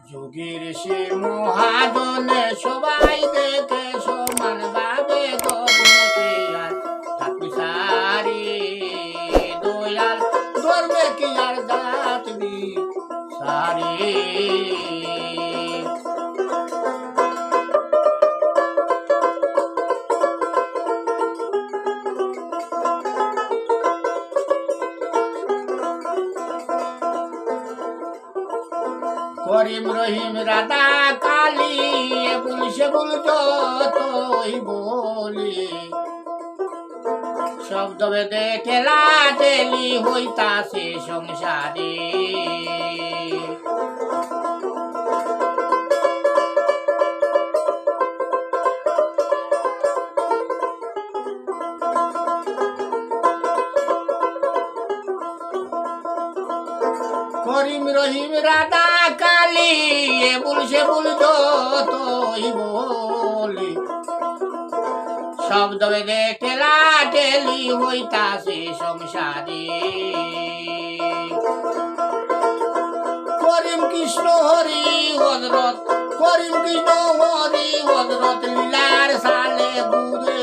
যোগীর সে মহাজনে সবাই দেখে সমান ভাবে ধর্মে কি আর থাকবি সারি দয়াল ধর্মে কি আর যাতবি সারি করিম রহিম রাধা কালী এবুল সেবুল যতই বলি শব্দ বেদে ঠেলা ঠেলি হইতাছে সংসারে করিম রহিম রাধা কালী এবুল সেবুল যতই বলি শব্দ বেদে ঠেলা ঠেলি হইতাছে সংসারে করিম কৃষ্ণ হরি হজরত করিম কৃষ্ণ হরি হজরত লীলার সালে বুড়ে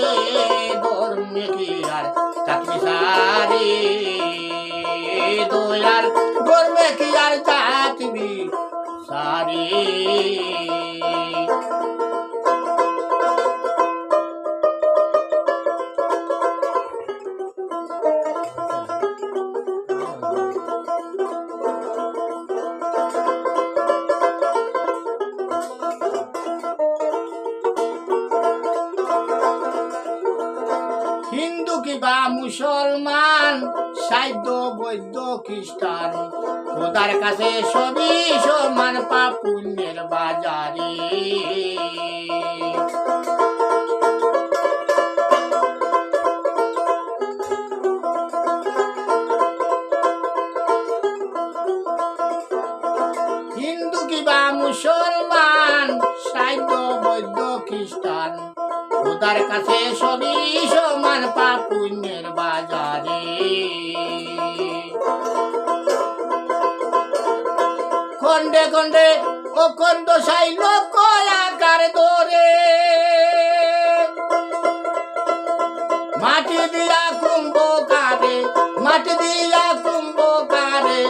ধর্মে কি আর চাকরি সারে দয়াল ধর্মে কি আর চাকরি সারে হিন্দু কিবা মুসলমান সাধ্য বৈদ্য খ্রিস্টান খোদার কাছে সবই সমান পাপ পুণ্যের বাজারে হিন্দু কিবা মুসলমান সাধ্য বৈদ্য খ্রিস্টান খোদার কাছে সবই সমান পাপ পুণ্যের বাজারে খন্ডে খন্ডে অখণ্ড সাই লোক আকার ধরে মাটি দিয়া কুম্ভকারে মাটি দিয়া কুম্ভকারে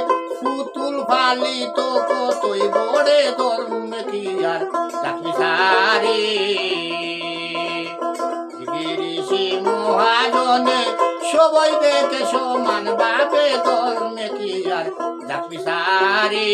পুতুল ফালিত কতই বড়ে ধর্মে কি আর চাকরি সারে ঋষি মহাজনে সবাই দেখে সমান ভাবে ধর্মে কি আর চাকরি সারে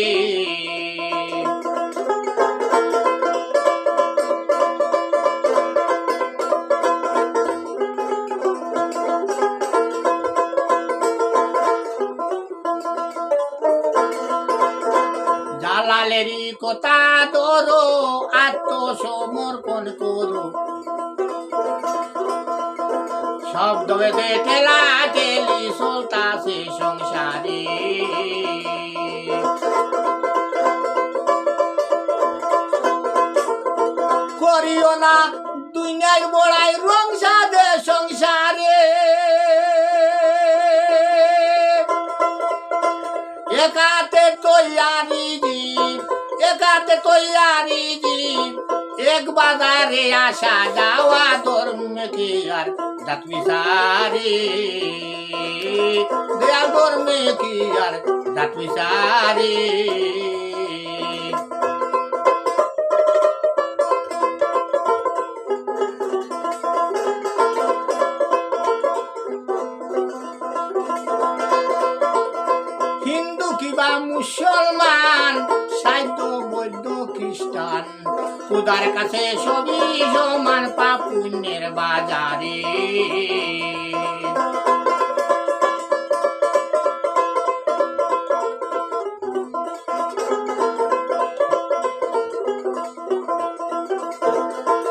জালালেরই কথা ধরো আত্মসমর্পণ করো শব্দ বেদে ঠেলা ঠেলি চলতাছে সংসারে করিও না দুনিয়ায় বড়াই রং সাদে সংসারে একাতে তৈয়ারি জীব একাতে তৈয়ারি জীব এক বাজারে আসা যাওয়া ধর্মে কি আর চাকরি সারে দেয়া ধর্মে কি আর চাকরি সারে হিন্দু কিবা মুসলমান সাধ্য বৈদ্য খ্রিস্টান খোদার কাছে সবই সমান পাপ পুণ্যের বাজারে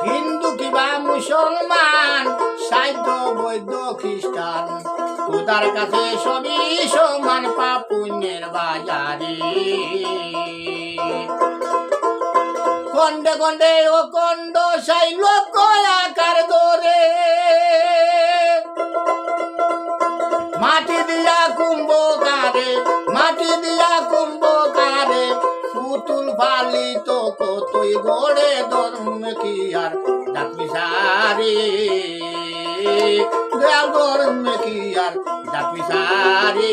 হিন্দু কিবা মুসলমান সাধ্য বৈদ্য খ্রিস্টান খোদার কাছে সবই সমান পাপ পুণ্যের বাজারে খন্ডে খন্ডে অখণ্ড সাই লোক আকার ধরে মাটি দিয়া কুম্ভকারে বালি তো কতই গড়ে ধর্ম কি আর জাত বিচারে দয়াল ধর্মে কি আর জাত বিচারে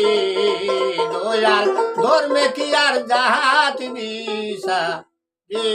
দয়াল ধর্মে কি আর জাত বিচারে